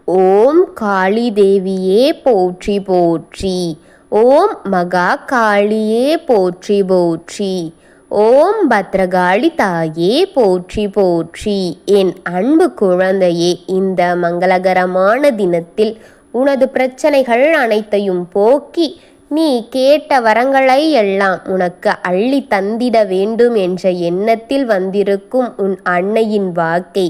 ஓம் காளி தேவியே போற்றி போற்றி. ஓம் மகா காளியே போற்றி போற்றி. ஓம் பத்ரகாளி தாயே போற்றி போற்றி. என் அன்பு குழந்தையே, இந்த மங்களகரமான தினத்தில் உனது பிரச்சனைகள் அனைத்தையும் போக்கி நீ கேட்ட வரங்களை எல்லாம் உனக்கு அள்ளி தந்திட வேண்டும் என்ற எண்ணத்தில் வந்திருக்கும் உன் அன்னையின் வாக்கை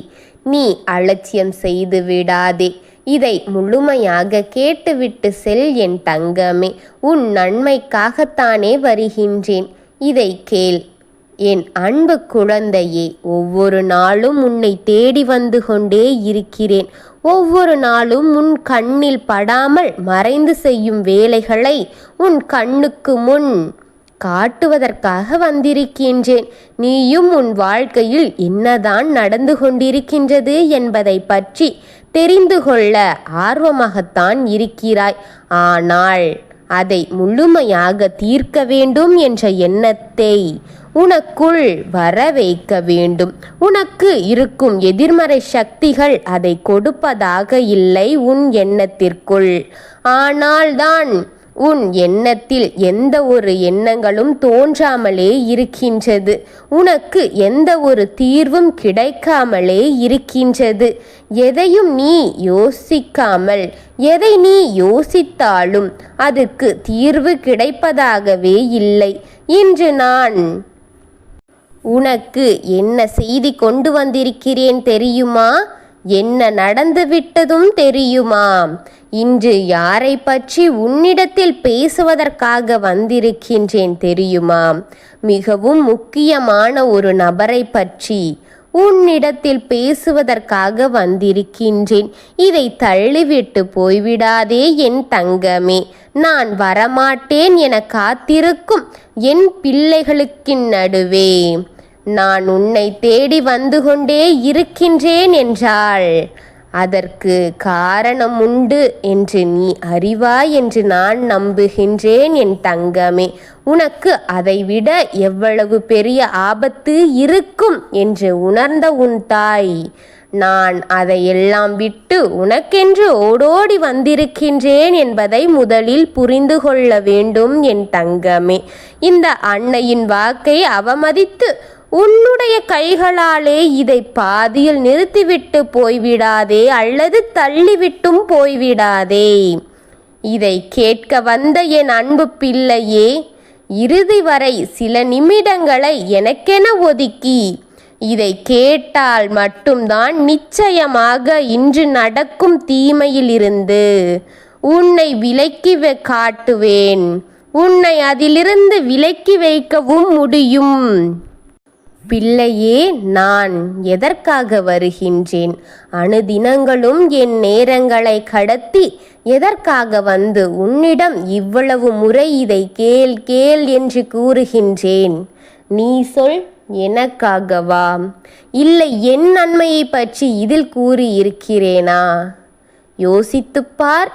நீ அலட்சியம் செய்து விடாதே. இதை முழுமையாக கேட்டுவிட்டு செல் என் தங்கமே. உன் நன்மைக்காகத்தானே வருகின்றேன். இதை கேள் என் அன்பு குழந்தையே. ஒவ்வொரு நாளும் உன்னை தேடி வந்து கொண்டே இருக்கிறேன். ஒவ்வொரு நாளும் உன் கண்ணில் படாமல் மறைந்து செய்யும் வேலைகளை உன் கண்ணுக்கு முன் காட்டுவதற்காக வந்திருக்கின்றேன். நீயும் உன் வாழ்க்கையில் என்னதான் நடந்து கொண்டிருக்கின்றது என்பதை பற்றி தெரிந்து கொள்ள ஆர்வமாகத்தான் இருக்கிறாய். ஆனால் அதை முழுமையாக தீர்க்க வேண்டும் என்ற எண்ணத்தை உனக்குள் வர வைக்க வேண்டும். உனக்கு இருக்கும் எதிர்மறை சக்திகள் அதை கொடுப்பதாக இல்லை உன் எண்ணத்திற்குள். ஆனால்தான் உன் எண்ணத்தில் எந்த ஒரு எண்ணங்களும் தோன்றாமலே இருக்கின்றது. உனக்கு எந்த ஒரு தீர்வும் கிடைக்காமலே இருக்கின்றது. எதையும் நீ யோசிக்காமல், எதை நீ யோசித்தாலும் அதுக்கு தீர்வு கிடைப்பதாகவே இல்லை. இன்று நான் உனக்கு என்ன செய்தி கொண்டு வந்திருக்கிறேன் தெரியுமா? என்ன நடந்துவிட்டதும் தெரியுமா? இன்று யாரை பற்றி உன்னிடத்தில் பேசுவதற்காக வந்திருக்கின்றேன் தெரியுமா? மிகவும் முக்கியமான ஒரு நபரை பற்றி உன்னிடத்தில் பேசுவதற்காக வந்திருக்கின்றேன். இதை தள்ளிவிட்டு போய்விடாதே என் தங்கமே. நான் வரமாட்டேன் என காத்திருக்கும் என் பிள்ளைகளுக்கின் நடுவே நான் உன்னை தேடி வந்து கொண்டே இருக்கின்றேன் என்றால் அதற்கு காரணம் உண்டு என்று நீ அறிவாய் என்று நான் நம்புகின்றேன் என் தங்கமே. உனக்கு அதைவிட எவ்வளவு பெரிய ஆபத்து இருக்கும் என்று உணர்ந்த உன் தாய் நான் அதையெல்லாம் விட்டு உனக்கென்று ஓடோடி வந்திருக்கின்றேன் என்பதை முதலில் புரிந்து கொள்ள வேண்டும் என் தங்கமே. இந்த அன்னையின் வாக்கை அவமதித்து உன்னுடைய கைகளாலே இதை பாதியில் நிறுத்திவிட்டு போய்விடாதே, அல்லது தள்ளிவிட்டும் போய்விடாதே. இதை கேட்க வந்த என் அன்பு பிள்ளையே, இறுதி வரை சில நிமிடங்களை எனக்கென ஒதுக்கி இதை கேட்டால் மட்டும்தான் நிச்சயமாக இன்று நடக்கும் தீமையிலிருந்து உன்னை விலக்கி காட்டுவேன். உன்னை அதிலிருந்து விலக்கி வைக்கவும் முடியும். பிள்ளையே, நான் எதற்காக வருகின்றேன்? அணுதினங்களும் என் நேரங்களை கடத்தி எதற்காக வந்து உன்னிடம் இவ்வளவு முறை இதை கேள் கேள் என்று கூறுகின்றேன்? நீ சொல், எனக்காகவா? இல்லை என் நன்மையை பற்றி இதில் கூறியிருக்கிறேனா? யோசித்துப்பார்.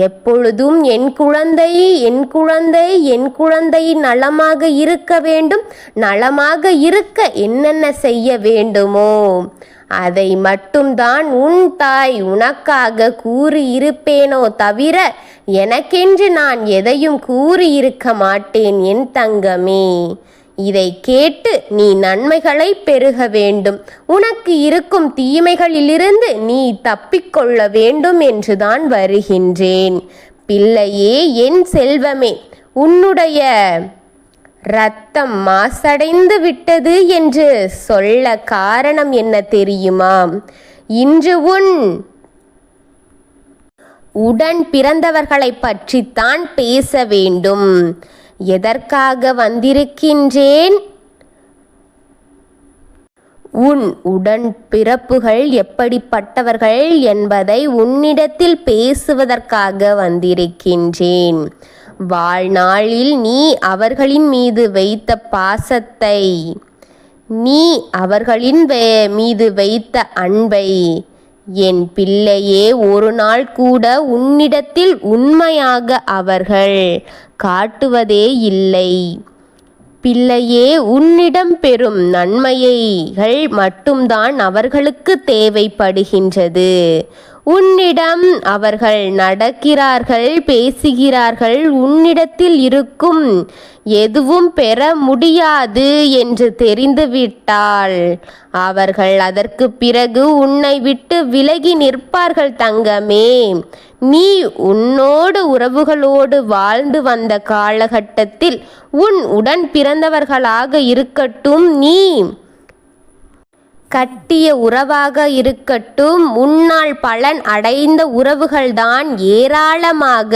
எப்பொழுதும் என் குழந்தை என் குழந்தை என் குழந்தை நலமாக இருக்க வேண்டும். நலமாக இருக்க என்னென்ன செய்ய வேண்டுமோ அதை மட்டும்தான் உன் தாய் உனக்காக கூறியிருப்பேனோ தவிர எனக்கென்று நான் எதையும் கூறியிருக்க மாட்டேன் என் தங்கமே. இதை கேட்டு நீ நன்மைகளை பெருக வேண்டும். உனக்கு இருக்கும் தீமைகளிலிருந்து நீ தப்பிக்கொள்ள வேண்டும் என்றுதான் வருகின்றேன். பிள்ளையே, என் செல்வமே, உன்னுடைய இரத்தம் மாசடைந்து விட்டது என்று சொல்ல காரணம் என்ன தெரியுமா? இன்று உடன் பிறந்தவர்களை பற்றித்தான் பேச வேண்டும். எதற்காக வந்திருக்கின்றேன்? உன் உடன் பிறப்புகள் எப்படிப்பட்டவர்கள் என்பதை உன்னிடத்தில் பேசுவதற்காக வந்திருக்கின்றேன். வாழ்நாளில் நீ அவர்களின் மீது வைத்த பாசத்தை, நீ அவர்களின் மீது வைத்த அன்பை என் பிள்ளையே ஒரு நாள் கூட உன்னிடத்தில் உண்மையாக அவர்கள் காட்டுவதே இல்லை. பிள்ளையே, உன்னிடம் பெறும் நன்மைகள் மட்டும்தான் அவர்களுக்கு தேவைப்படுகின்றது. உன்னிடம் அவர்கள் நடக்கிறார்கள், பேசுகிறார்கள். உன்னிடத்தில் இருக்கும் எதுவும் பெற முடியாது என்று தெரிந்துவிட்டால் அவர்கள் அதற்கு பிறகு உன்னை விட்டு விலகி நிற்பார்கள் தங்கமே. நீ உன்னோடு உறவுகளோடு வாழ்ந்து வந்த காலகட்டத்தில் உன் உடன் பிறந்தவர்களாக இருக்கட்டும், நீ கட்டிய உறவாக இருக்கட்டும், உன்னால் பலன் அடைந்த உறவுகள்தான் ஏராளமாக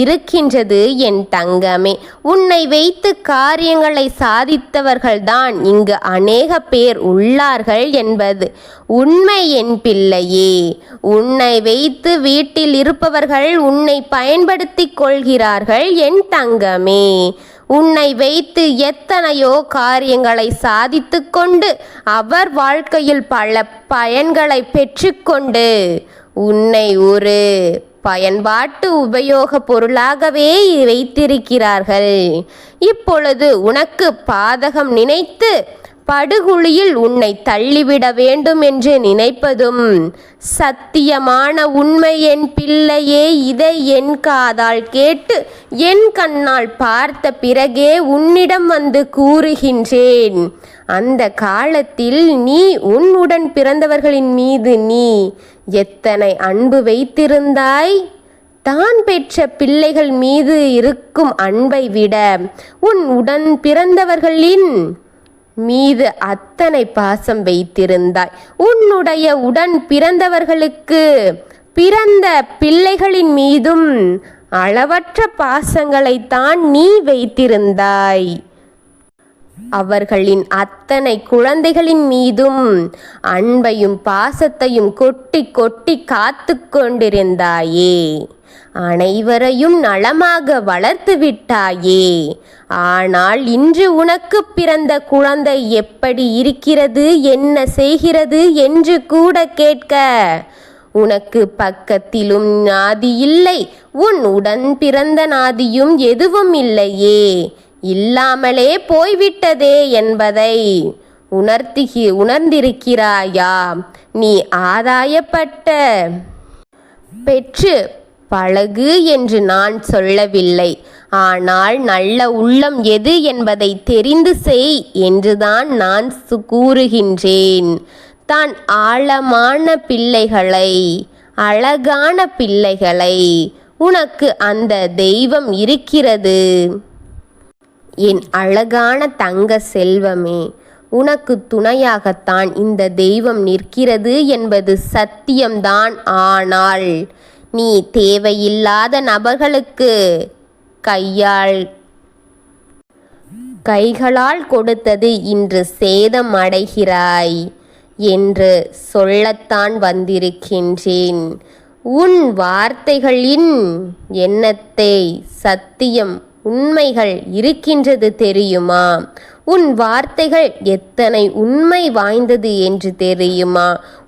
இருக்கின்றது என் தங்கமே. உன்னை வைத்து காரியங்களை சாதித்தவர்கள்தான் இங்கு அநேக பேர் உள்ளார்கள் என்பது உண்மை என் பிள்ளையே. உன்னை வைத்து வீட்டில் இருப்பவர்கள் உன்னை பயன்படுத்தி கொள்கிறார்கள் என் தங்கமே. உன்னை வைத்து எத்தனையோ காரியங்களை சாதித்து கொண்டு அவர் வாழ்க்கையில் பல பயன்களை பெற்றுக்கொண்டு உன்னை ஒரு பயன்பாட்டு உபயோக பொருளாகவே வைத்திருக்கிறார்கள். இப்பொழுது உனக்கு பாதகம் நினைத்து படுகுழியில் உன்னை தள்ளிவிட வேண்டும் என்று நினைப்பதும் சத்தியமான உண்மை என் பிள்ளையே. இதை என் காதால் கேட்டு என் கண்ணால் பார்த்த பிறகே உன்னிடம் வந்து கூறுகின்றேன். அந்த காலத்தில் நீ உன்னுடன் பிறந்தவர்களின் மீது நீ எத்தனை அன்பு வைத்திருந்தாய். தான் பெற்ற பிள்ளைகள் மீது இருக்கும் அன்பை விட உன் உடன் பிறந்தவர்களின் மீது அத்தனை பாசம் வைத்திருந்தாய். உன்னுடைய உடன் பிறந்தவர்களுக்கு பிறந்த பிள்ளைகளின் மீதும் அளவற்ற பாசங்களைத்தான் நீ வைத்திருந்தாய். அவர்களின் அத்தனை குழந்தைகளின் மீதும் அன்பையும் பாசத்தையும் கொட்டி கொட்டி காத்து கொண்டிருந்தாயே. அனைவரையும் நலமாக வளர்த்து விட்டாயே. ஆனால் இன்று உனக்கு பிறந்த குழந்தை எப்படி இருக்கிறது, என்ன செய்கிறது என்று கூட கேட்க உனக்கு பக்கத்திலும் நாதி இல்லை, உன் உடன் பிறந்த நாதியும் எதுவும் இல்லையே. இல்லாமலே போய்விட்டதே என்பதை உணர்ந்திருக்கிறாயா? நீ ஆதாயப்பட்ட பெற்று பழகு என்று நான் சொல்லவில்லை. ஆனால் நல்ல உள்ளம் எது என்பதை தெரிந்து செய் என்றுதான் நான் கூறுகின்றேன். தான் ஆழமான பிள்ளைகளை, அழகான பிள்ளைகளை உனக்கு அந்த தெய்வம் இருக்கிறது. என் அழகான தங்க செல்வமே, உனக்கு துணையாகத்தான் இந்த தெய்வம் நிற்கிறது என்பது சத்தியம்தான். ஆனால் நீ தேவையில்லாத நபர்களுக்கு கைகளால் கொடுத்தது இன்று சேதம் அடைகிறாய் என்று சொல்லத்தான் வந்திருக்கின்றேன். உன் வார்த்தைகளின் எண்ணத்தை சத்தியம் உண்மைகள் இருக்கின்றது தெரியுமா? உன் வார்த்தைகள் எத்தனை உண்மை வாய்ந்தது என்று தெரியுமா?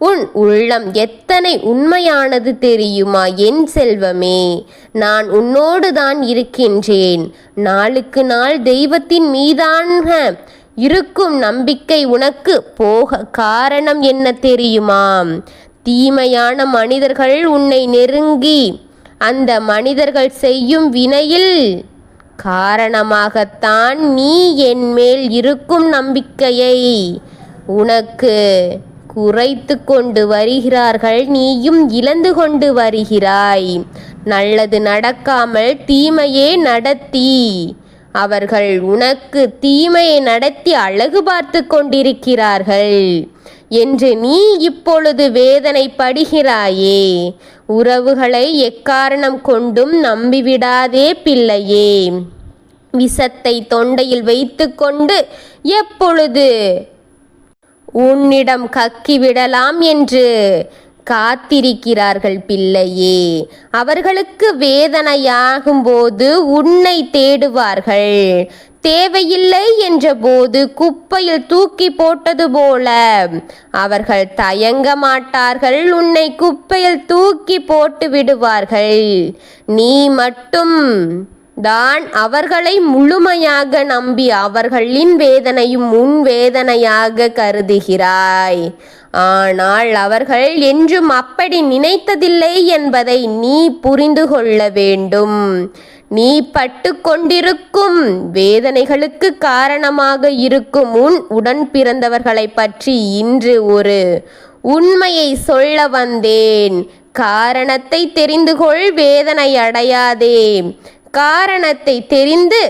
உன் உள்ளம் எத்தனை உண்மையானது தெரியுமா என் செல்வமே? நான் உன்னோடு தான் இருக்கின்றேன். நாளுக்கு நாள் தெய்வத்தின் மீதான இருக்கும் நம்பிக்கை உனக்கு போக காரணம் என்ன தெரியுமா? தீமையான மனிதர்கள் உன்னை நெருங்கி அந்த மனிதர்கள் செய்யும் வினையில் காரணமாகத்தான் நீ என் மேல் இருக்கும் நம்பிக்கையை உனக்கு குறைத்து கொண்டு வருகிறார்கள். நீயும் இழந்து கொண்டு வருகிறாய். நல்லது நடக்காமல் தீமையே நடத்தி அவர்கள் உனக்கு தீமையை நடத்தி அழகு பார்த்து கொண்டிருக்கிறார்கள் என்று நீ இப்பொழுது வேதனைப்படுகிறாயே. உறவுகளை எக்காரணம் கொண்டும் நம்பிவிடாதே பிள்ளையே. விஷத்தை தொண்டையில் வைத்து கொண்டு எப்பொழுது உன்னிடம் கக்கிவிடலாம் என்று காத்திருக்கிறார்கள் பிள்ளையே. அவர்களுக்கு வேதனையாகும் போது உன்னை தேடுவார்கள். தேவையில்லை என்ற போது குப்பையில் தூக்கி போட்டது போல அவர்கள் தயங்க மாட்டார்கள். உன்னை குப்பையில் தூக்கி போட்டு விடுவார்கள். நீ மட்டும் தான் அவர்களை முழுமையாக நம்பி அவர்களின் வேதனையும் உன் வேதனையாக கருதுகிறாய். ஆனால் அவர்கள் என்றும் அப்படி நினைத்ததில்லை என்பதை நீ புரிந்து கொள்ள வேண்டும். நீ பட்டு கொண்டிருக்கும் வேதனைகளுக்கு காரணமாக இருக்கும் உன் உடன் பிறந்தவர்களை பற்றி இன்று ஒரு உண்மையை சொல்ல வந்தேன். காரணத்தை தெரிந்து கொள், வேதனை அடையாதே. காரணத்தை தெரிந்து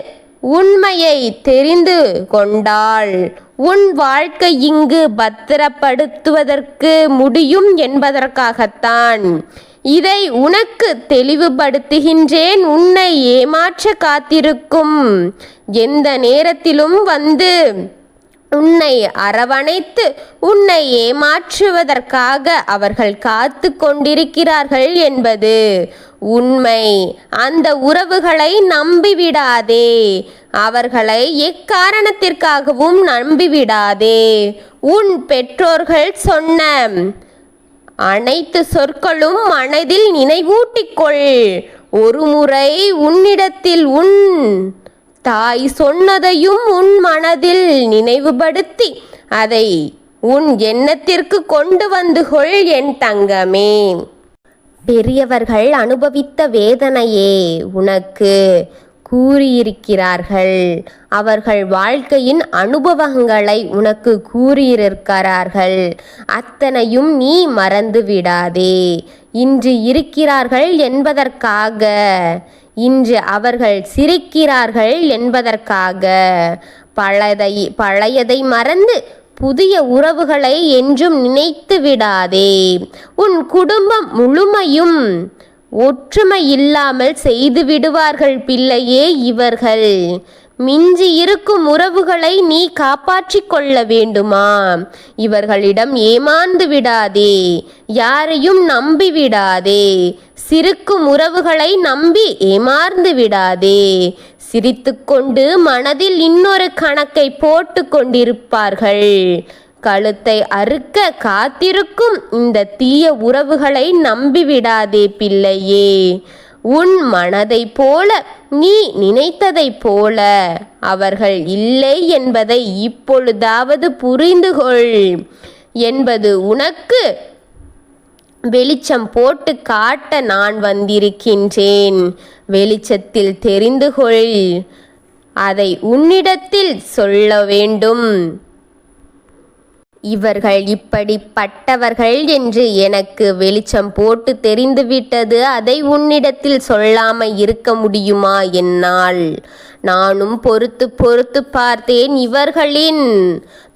உண்மையை தெரிந்து கொண்டால் உன் வாழ்க்கை இங்கு பத்திரப்படுத்துவதற்கு முடியும் என்பதற்காகத்தான் இதை உனக்கு தெளிவுபடுத்துகின்றேன். உன்னை ஏமாற்ற காத்திருக்கும் எந்த நேரத்திலும் வந்து உன்னை அரவணைத்து உன்னை ஏமாற்றுவதற்காக அவர்கள் காத்து கொண்டிருக்கிறார்கள் என்பது உண்மை. அந்த உறவுகளை நம்பிவிடாதே. அவர்களை எக்காரணத்திற்காகவும் நம்பிவிடாதே. உன் பெற்றோர்கள் சொன்ன அனைத்து சொற்களும் மனதில் நினைவூட்டிக்கொள். ஒரு முறை உன்னிடத்தில் உன் தாய் சொன்னதையும் உன் மனதில் நினைவுபடுத்தி அதை உன் எண்ணத்திற்கு கொண்டு வந்து கொள் என் தங்கமே. பெரியவர்கள் அனுபவித்த வேதனையே உனக்கு கூறியிருக்கிறார்கள். அவர்கள் வாழ்க்கையின் அனுபவங்களை உனக்கு கூறியிருக்கிறார்கள். அத்தனையும் நீ மறந்து விடாதே. இன்று இருக்கிறார்கள் என்பதற்காக, இன்று அவர்கள் சிரிக்கிறார்கள் என்பதற்காக பழையதை மறந்து புதிய உறவுகளை என்றும் நினைத்து விடாதே. உன் குடும்பம் முழுமையும் ஒற்றுமை இல்லாமல் செய்து விடுவார்கள் பிள்ளையே இவர்கள். மிஞ்சி இருக்கும் உறவுகளை நீ காப்பாற்றிக் கொள்ள வேண்டுமா? இவர்களிடம் ஏமாந்து விடாதே. யாரையும் நம்பி விடாதே. சிரிக்கும் உறவுகளை நம்பி ஏமாந்து விடாதே. சிரித்துக்கொண்டு மனதில் இன்னொரு கணக்கை போட்டு கொண்டிருப்பார்கள். கழுத்தை அறுக்க காத்திருக்கும் இந்த தீய உறவுகளை நம்பிவிடாதே பிள்ளையே. உன் மனதை போல, நீ நினைத்ததை போல அவர்கள் இல்லை என்பதை இப்பொழுதாவது புரிந்து கொள் என்பது உனக்கு வெளிச்சம் போட்டு காட்ட நான் வந்திருக்கின்றேன். வெளிச்சத்தில் தெரிந்து கொள். அதை உன்னிடத்தில் சொல்ல வேண்டும். இவர்கள் இப்படிப்பட்டவர்கள் என்று எனக்கு வெளிச்சம் போட்டு தெரிந்துவிட்டது. அதை உன்னிடத்தில் சொல்லாமல் இருக்க முடியுமா என்னால்? நானும் பொறுத்து பொறுத்து பார்த்தேன். இவர்களின்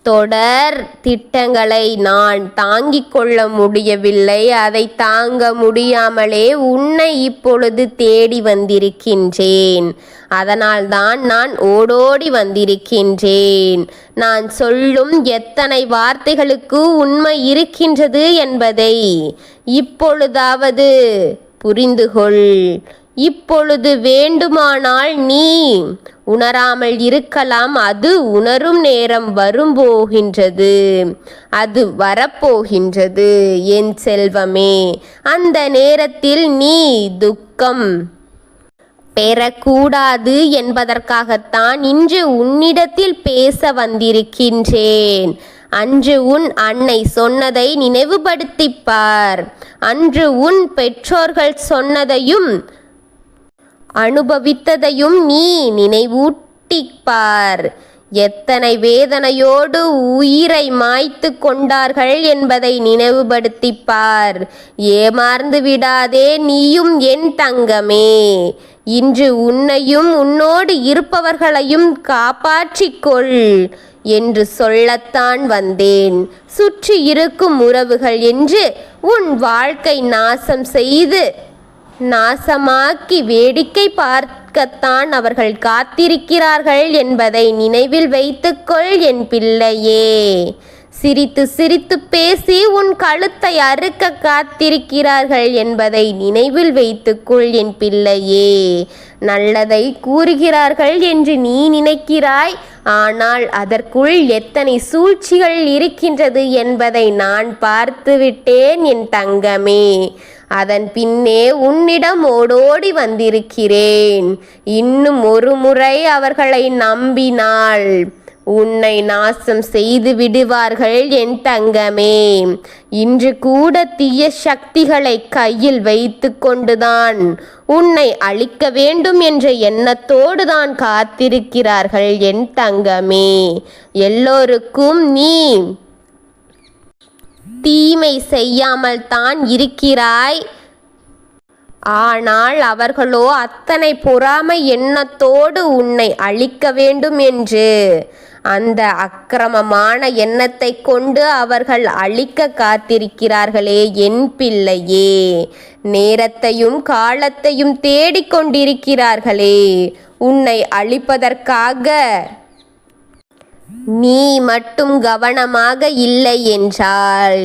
தொடர் திட்டங்களை நான் தாங்கிக் கொள்ள முடியவில்லை. அதை தாங்க முடியாமலே உன்னை இப்பொழுது தேடி வந்திருக்கின்றேன். அதனால்தான் நான் ஓடோடி வந்திருக்கின்றேன். நான் சொல்லும் எத்தனை வார்த்தைகளுக்கு உண்மை இருக்கின்றது என்பதை இப்பொழுதாவது புரிந்து கொள். இப்பொழுது வேண்டுமானால் நீ உணராமல் இருக்கலாம். அது உணரும் நேரம் வரும்போகின்றது. அது வரப்போகின்றது என் செல்வமே. அந்த நேரத்தில் நீ துக்கம் பெறக்கூடாது என்பதற்காகத்தான் இன்று உன்னிடத்தில் பேச வந்திருக்கின்றேன். அன்று உன் அன்னை சொன்னதை நினைவுபடுத்திப்பார். அன்று உன் பெற்றோர்கள் சொன்னதையும் அனுபவித்ததையும் நீ நினைவூட்டிப்பார். எத்தனை வேதனையோடு உயிரை மாய்த்து கொண்டார்கள் என்பதை நினைவுபடுத்திப்பார். ஏமாந்து விடாதே நீயும் என் தங்கமே. இன்று உன்னையும் உன்னோடு இருப்பவர்களையும் காப்பாற்றிக்கொள் என்று சொல்லத்தான் வந்தேன். சுற்றி இருக்கும் உறவுகள் என்று உன் வாழ்க்கை நாசம் செய்து நாசமாக்கி வேடிக்கை பார்க்கத்தான் அவர்கள் காத்திருக்கிறார்கள் என்பதை நினைவில் வைத்துக்கொள் என் பிள்ளையே. சிரித்து சிரித்து பேசி உன் கழுத்தை அறுக்க காத்திருக்கிறார்கள் என்பதை நினைவில் வைத்துக்கொள் என் பிள்ளையே. நல்லதை கூறுகிறார்கள் என்று நீ நினைக்கிறாய். ஆனால் அதற்குள் எத்தனை சூழ்ச்சிகள் இருக்கின்றது என்பதை நான் பார்த்துவிட்டேன் என் தங்கமே. அதன் பின்னே உன்னிடம் ஓடோடி வந்திருக்கிறேன். இன்னும் ஒரு முறை அவர்களை நம்பினால் உன்னை நாசம் செய்து விடுவார்கள் என் தங்கமே. இன்று கூட தீய சக்திகளை கையில் வைத்து கொண்டுதான் உன்னை அழிக்க வேண்டும் என்ற எண்ணத்தோடு தான் காத்திருக்கிறார்கள் என் தங்கமே. எல்லோருக்கும் நீ தீமை செய்யாமல் தான் இருக்கிறாய். ஆனால் அவர்களோ அத்தனை பொறாமை எண்ணத்தோடு உன்னை அழிக்க வேண்டும் என்று அந்த அக்கிரமமான எண்ணத்தை கொண்டு அவர்கள் அழிக்க காத்திருக்கிறார்களே என் பிள்ளையே. நேரத்தையும் காலத்தையும் தேடிக்கொண்டிருக்கிறார்களே உன்னை அழிப்பதற்காக. நீ மட்டும் கவனமாக இல்லை என்றால்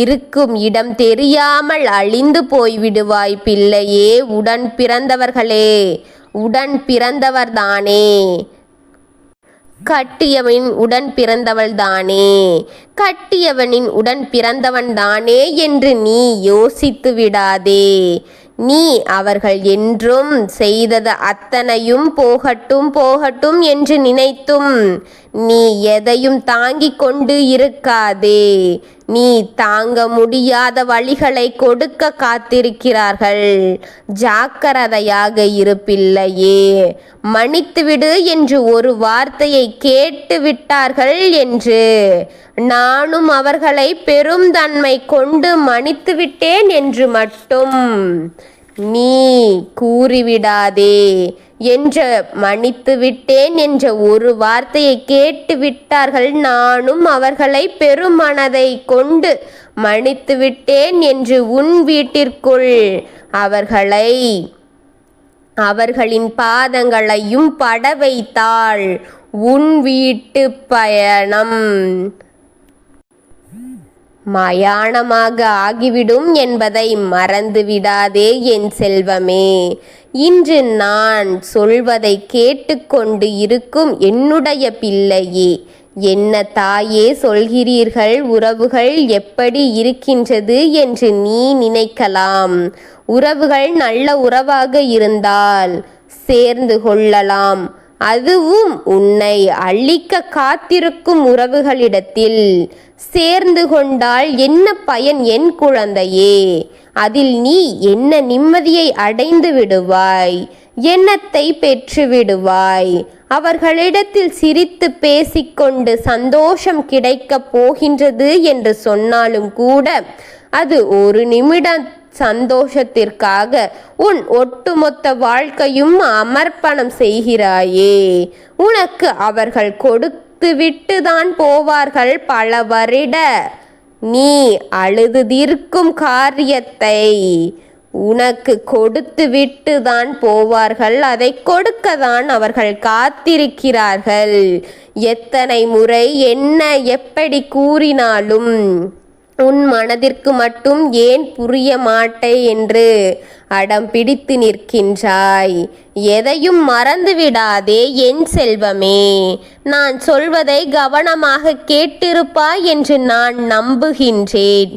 இருக்கும் இடம் தெரியாமல் அழிந்து போய்விடுவாய் பிள்ளையே. உடன் பிறந்தவர்களே, உடன் பிறந்தவர்தானே, கட்டியவனின் உடன் பிறந்தவள்தானே, கட்டியவனின் உடன் பிறந்தவன்தானே என்று நீ யோசித்து விடாதே. நீ அவர்கள் என்றும் செய்தது அத்தனையும் போகட்டும் போகட்டும் என்று நினைத்தும் நீ எதையும் தாங்கிக் கொண்டு இருக்காதே. நீ தாங்க முடியாத வழிகளை கொடுக்க காத்திருக்கிறார்கள். ஜாக்கிரதையாக இரு பிள்ளையே. மன்னித்துவிடு என்று ஒரு வார்த்தையை கேட்டு விட்டார்கள் என்று நானும் அவர்களை பெரும் தன்மை கொண்டு மன்னித்து விட்டேன் என்று மட்டும் நீ கூறிவிடாதே. என்ற மன்னித்து விட்டேன் என்ற ஒரு வார்த்தையை கேட்டு விட்டார்கள். நானும் அவர்களை பெரும் மனதை கொண்டு மன்னித்து விட்டேன் என்று உன் வீட்டிற்குள் அவர்களின் பாதங்களையும் பட வைத்தாள். உன் வீட்டு பயணம் மயானமாக ஆகிவிடும் என்பதை மறந்துவிடாதே என் செல்வமே. இன்று நான் சொல்வதை கேட்டுக்கொண்டு இருக்கும் என்னுடைய பிள்ளையே, என்ன தாயே சொல்கிறீர்கள், உறவுகள் எப்படி இருக்கின்றது என்று நீ நினைக்கலாம். உறவுகள் நல்ல உறவாக இருந்தால் சேர்ந்து கொள்ளலாம். அதுவும் உன்னை அழிக்க காத்திருக்கும் உறவுகளிடத்தில் சேர்ந்து கொண்டால் என்ன பயன் என் குழந்தையே? அதில் நீ என்ன நிம்மதியை அடைந்து விடுவாய், எண்ணத்தை பெற்று விடுவாய். அவர்களிடத்தில் சிரித்து பேசிக்கொண்டு சந்தோஷம் கிடைக்கப் போகின்றது என்று சொன்னாலும் கூட அது ஒரு நிமிட சந்தோஷத்திற்காக உன் ஒட்டுமொத்த வாழ்க்கையும் அமர்ப்பணம் செய்கிறாயே. உனக்கு அவர்கள் கொடுத்து விட்டுதான் போவார்கள். பல வருட நீ அழுது தீர்க்கும் காரியத்தை உனக்கு கொடுத்து விட்டு தான் போவார்கள். அதை கொடுக்கத்தான் அவர்கள் காத்திருக்கிறார்கள். எத்தனை முறை என்ன எப்படி கூறினாலும் உன் மனதிற்கு மட்டும் ஏன் புரிய மாட்டே என்று அடம் பிடித்து நிற்கின்றாய். எதையும் மறந்துவிடாதே என் செல்வமே. நான் சொல்வதை கவனமாக கேட்டிருப்பாய் என்று நான் நம்புகின்றேன்.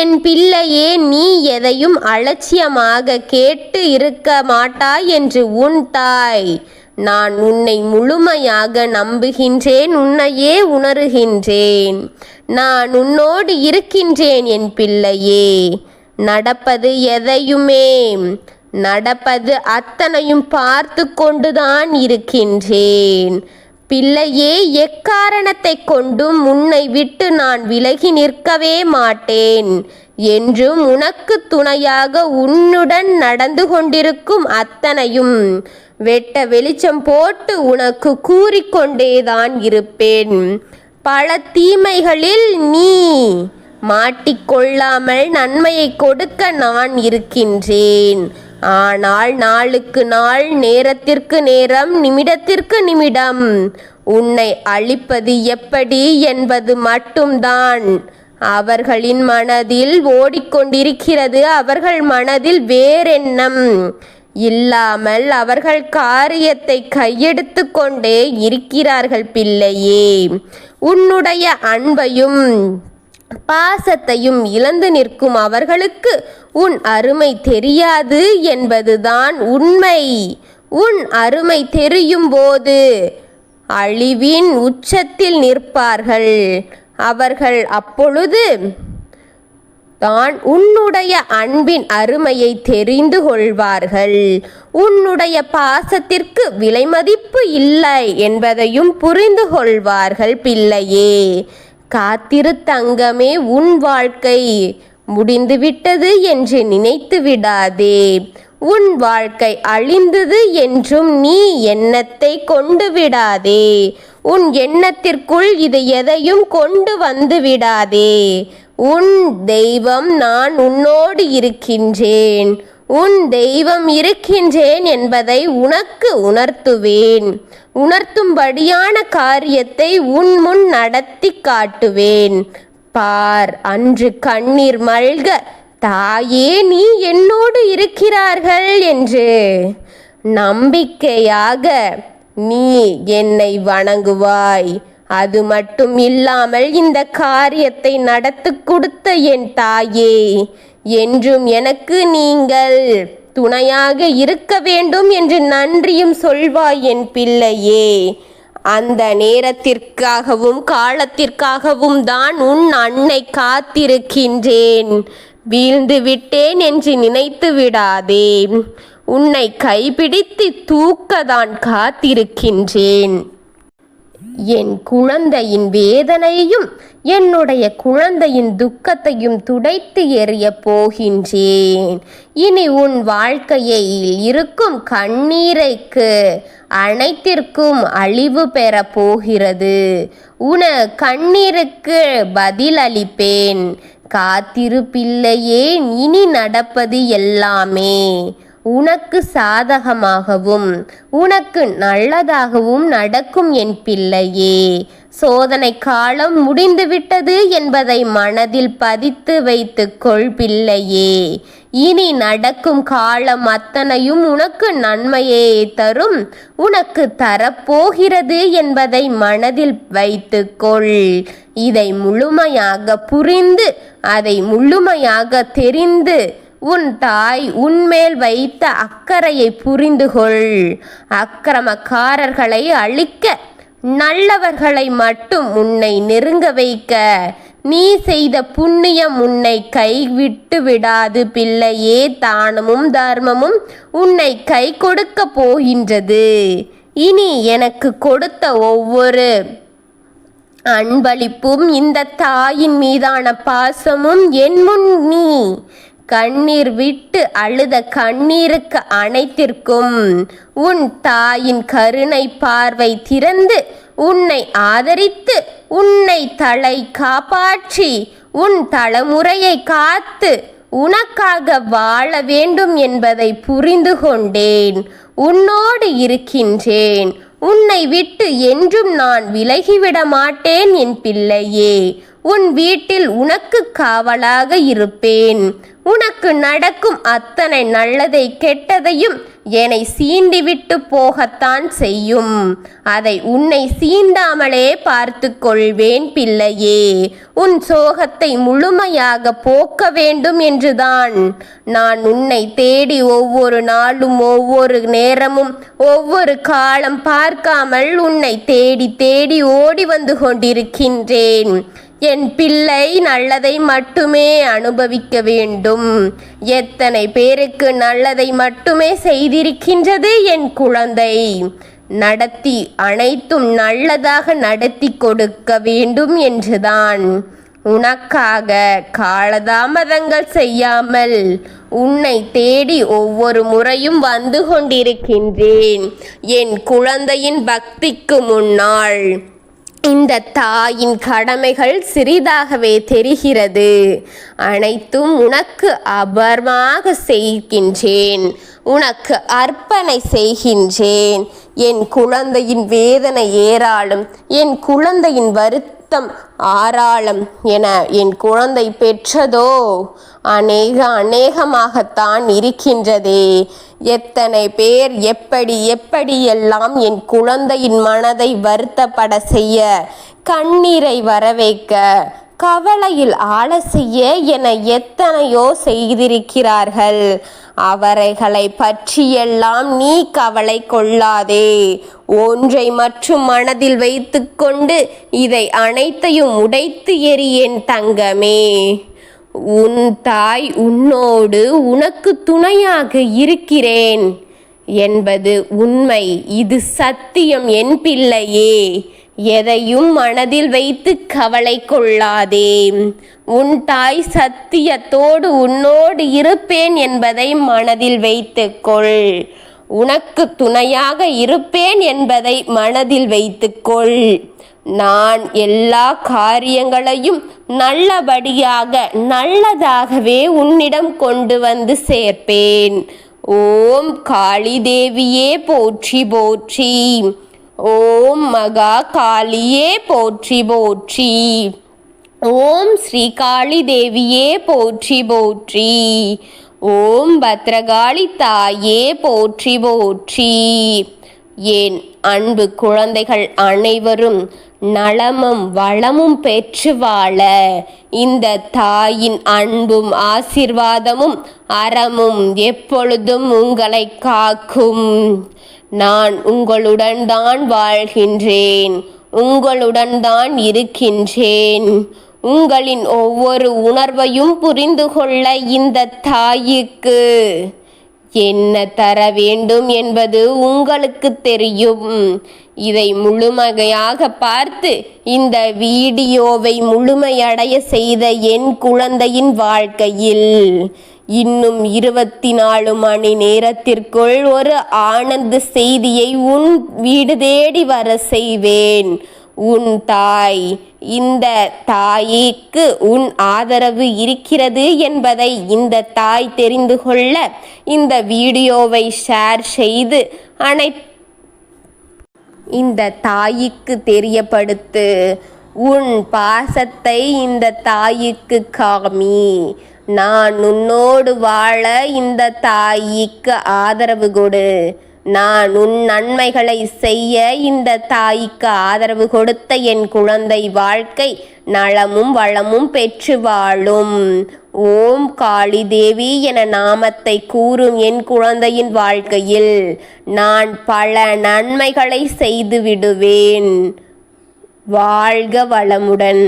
என் பிள்ளையே, நீ எதையும் அலட்சியமாக கேட்டு இருக்க மாட்டாய் என்று உன் தாய் நான் உன்னை முழுமையாக நம்புகின்றேன். உன்னையே உணர்கின்றேன். நான் உன்னோடு இருக்கின்றேன் என் பிள்ளையே. நடப்பது அத்தனையும் பார்த்து கொண்டுதான் இருக்கின்றேன். பிள்ளையே, எக்காரணத்தை கொண்டும் உன்னை விட்டு நான் விலகி நிற்கவே மாட்டேன் என்றும் உனக்கு துணையாக உன்னுடன் நடந்து கொண்டிருக்கும் அத்தனையும் வெட்ட வெளிச்சம் போட்டு உனக்கு கூறிக்கொண்டேதான் இருப்பேன். பல தீமைகளில் நீ மாட்டிக்கொள்ளாமல் நன்மையை கொடுக்க நான் இருக்கின்றேன். ஆனால் நாளுக்கு நாள், நேரத்திற்கு நேரம், நிமிடத்திற்கு நிமிடம் உன்னை அழிப்பது எப்படி என்பது மட்டும்தான் அவர்களின் மனதில் ஓடிக்கொண்டிருக்கிறது. அவர்கள் மனதில் வேறெண்ணம் இல்லாமல் அவர்கள் காரியத்தை கையெடுத்து கொண்டே இருக்கிறார்கள் பிள்ளையே. உன்னுடைய அன்பையும் பாசத்தையும் இழந்து நிற்கும் அவர்களுக்கு உன் அருமை தெரியாது என்பதுதான் உண்மை. உன் அருமை தெரியும் போது அழிவின் உச்சத்தில் நிற்பார்கள். அவர்கள் அப்பொழுது தான் உன்னுடைய அன்பின் அருமையை தெரிந்து கொள்வார்கள். உன்னுடைய பாசத்திற்கு விலைமதிப்பு இல்லை என்பதையும் புரிந்து கொள்வார்கள். பிள்ளையே, காத்திரு தங்கமே, உன் வாழ்க்கை முடிந்துவிட்டது என்று நினைத்து விடாதே. உன் வாழ்க்கை அழிந்தது என்றும் நீ எண்ணத்தை கொண்டு விடாதே. உன் எண்ணத்திற்குள் இது எதையும் கொண்டு வந்து விடாதே. உன் தெய்வம் நான் உன்னோடு இருக்கின்றேன். உன் தெய்வம் இருக்கின்றேன் என்பதை உனக்கு உணர்த்துவேன். உணர்த்தும்படியான காரியத்தை உன் முன் நடத்தி காட்டுவேன். பார், அன்று கண்ணீர் மல்க தாயே நீ என்னோடு இருக்கிறார்கள் என்று நம்பிக்கையாக நீ என்னை வணங்குவாய். அது மட்டும் இல்லாமல் இந்த காரியத்தை நடத்தி கொடுத்த என் தாயே, என்றும் எனக்கு நீங்கள் துணையாக இருக்க வேண்டும் என்று நன்றியும் சொல்வாய் என் பிள்ளையே. அந்த நேரத்திற்காகவும் காலத்திற்காகவும் தான் உன் அன்னை காத்திருக்கின்றேன். வீழ்ந்து விட்டேன் என்று நினைத்து விடாதே. உன்னை கைப்பிடித்து தூக்கதான் காத்திருக்கின்றேன். என் குழந்தையின் வேதனையும் என்னுடைய குழந்தையின் துக்கத்தையும் துடைத்து எறிய போகின்றேன். இனி உன் வாழ்க்கையில் இருக்கும் கண்ணீரைக்கு அனைத்திற்கும் அழிவு பெற போகிறது. உன கண்ணீருக்கு பதில் அளிப்பேன். காத்திரு பிள்ளையே, இனி நடப்பது எல்லாமே உனக்கு சாதகமாகவும் உனக்கு நல்லதாகவும் நடக்கும் என் பிள்ளையே. சோதனை காலம் முடிந்துவிட்டது என்பதை மனதில் பதித்து வைத்துக்கொள் பிள்ளையே. இனி நடக்கும் காலம் அத்தனையும் உனக்கு நன்மையே தரும், உனக்கு தரப்போகிறது என்பதை மனதில் வைத்துக்கொள். இதை முழுமையாக புரிந்து அதை முழுமையாக தெரிந்து உன் தாய் உன்மேல் வைத்த அக்கறையை புரிந்துகொள். அக்கிரமக்காரர்களை அழிக்க, நல்லவர்களை மட்டும் உன்னை நெருங்க வைக்க நீ செய்த புண்ணியம் உன்னை கைவிட்டு விடாது பிள்ளையே. தானமும் தர்மமும் உன்னை கை கொடுக்க போகின்றது. இனி எனக்கு கொடுத்த ஒவ்வொரு அன்பளிப்பும் இந்த தாயின் மீதான பாசமும் என் முன் நீ கண்ணீர் விட்டு அழுத கண்ணீருக்கு அனைத்திற்கும் உன் தாயின் கருணை பார்வை திறந்து உன்னை ஆதரித்து உன்னை தலை காப்பாற்றி உன் தலைமுறையை காத்து உனக்காக வாழ வேண்டும் என்பதை புரிந்து கொண்டேன். உன்னோடு இருக்கின்றேன். உன்னை விட்டு என்றும் நான் விலகிவிட மாட்டேன் என் பிள்ளையே. உன் வீட்டில் உனக்கு காவலாக இருப்பேன். உனக்கு நடக்கும் அத்தனை நல்லதை கெட்டதையும் என்னை சீண்டிவிட்டு போகத்தான் செய்யும். அதை உன்னை சீண்டாமலே பார்த்து கொள்வேன் பிள்ளையே. உன் சோகத்தை முழுமையாக போக்க வேண்டும் என்றுதான் நான் உன்னை தேடி ஒவ்வொரு நாளும் ஒவ்வொரு நேரமும் ஒவ்வொரு காலம் பார்க்காமல் உன்னை தேடி தேடி ஓடி வந்து கொண்டிருக்கின்றேன். என் பிள்ளை நல்லதை மட்டுமே அனுபவிக்க வேண்டும். எத்தனை பேருக்கு நல்லதை மட்டுமே செய்திருக்கின்றது என் குழந்தை. நடத்தி அனைத்தும் நல்லதாக நடத்தி கொடுக்க வேண்டும் என்றுதான் உனக்காக காலதாமதங்கள் செய்யாமல் உன்னை தேடி ஒவ்வொரு முறையும் வந்து கொண்டிருக்கின்றேன். என் குழந்தையின் பக்திக்கு முன்னால் இந்த தாயின் கடமைகள் சிறிதாகவே தெரிகிறது. அனைத்தும் உனக்கு அபரமாக செய்கின்றேன். உனக்கு அர்ப்பணை செய்கின்றேன். என் குழந்தையின் வேதனை ஏராளம், என் குழந்தையின் வருத்தம் ஆராளம் என என் குழந்தை பெற்றதோ அநேகமாகத்தான் இருக்கின்றதே. எத்தனை பேர் எப்படியெல்லாம் என் குழந்தையின் மனதை வருத்தப்பட செய்ய, கண்ணீரை வரவைக்க, கவலையில் ஆள செய்ய என எத்தனையோ செய்திருக்கிறார்கள். அவரைகளை பற்றியெல்லாம் நீ கவலை கொள்ளாதே. ஒன்றை மற்றும் மனதில் வைத்துக்கொண்டு இதை அனைத்தையும் உடைத்து எறி என் தங்கமே. உன் தாய் உன்னோடு உனக்கு துணையாக இருக்கிறேன் என்பது உண்மை. இது சத்தியம் என் பிள்ளையே. எதையும் மனதில் வைத்து கவலை கொள்ளாதே. உன் தாய் சத்தியத்தோடு உன்னோடு இருப்பேன் என்பதை மனதில் வைத்துக்கொள். உனக்கு துணையாக இருப்பேன் என்பதை மனதில் வைத்துக்கொள். நான் எல்லா காரியங்களையும் நல்லபடியாக நல்லதாகவே உன்னிடம் கொண்டு வந்து சேர்ப்பேன். ஓம் காளி தேவியே போற்றி போற்றி. ஓம் மகா காளியே போற்றி போற்றி. ஓம் ஸ்ரீ காளி தேவியே போற்றி போற்றி. ஓம் பத்ரகாளி தாயே போற்றி போற்றி. என் அன்பு குழந்தைகள் அனைவரும் நலமும் வளமும் பெற்று வாழ இந்த தாயின் அன்பும் ஆசீர்வாதமும் அறமும் எப்பொழுதும் உங்களை காக்கும். நான் உங்களுடன் தான் வாழ்கின்றேன், உங்களுடன் தான் இருக்கின்றேன். உங்களின் ஒவ்வொரு உணர்வையும் புரிந்து கொள்ள இந்த தாய்க்கு என்ன தர வேண்டும் என்பது உங்களுக்கு தெரியும். இதை முழுமையாக பார்த்து இந்த வீடியோவை முழுமையடைய செய்த என் குழந்தையின் வாழ்க்கையில் இன்னும் 24 மணி நேரத்திற்குள் ஒரு ஆனந்த செய்தியை உன் வீடு தேடி வர செய்வேன். உன் தாய், இந்த தாய்க்கு உன் ஆதரவு இருக்கிறது என்பதை இந்த தாய் தெரிந்து கொள்ள இந்த வீடியோவை ஷேர் செய்து இந்த தாய்க்கு தெரியப்படுத்து. உன் பாசத்தை இந்த தாய்க்கு காமி. நான் உன்னோடு வாழ இந்த தாய்க்கு ஆதரவு கொடு. நான் உன் நன்மைகளை செய்ய இந்த தாய்க்கு ஆதரவு கொடுத்த என் குழந்தை வாழ்க்கை நலமும் வளமும் பெற்று வாழும். ஓம் காளி தேவி என நாமத்தை கூறும் என் குழந்தையின் வாழ்க்கையில் நான் பல நன்மைகளை செய்து விடுவேன். வாழ்க வளமுடன்.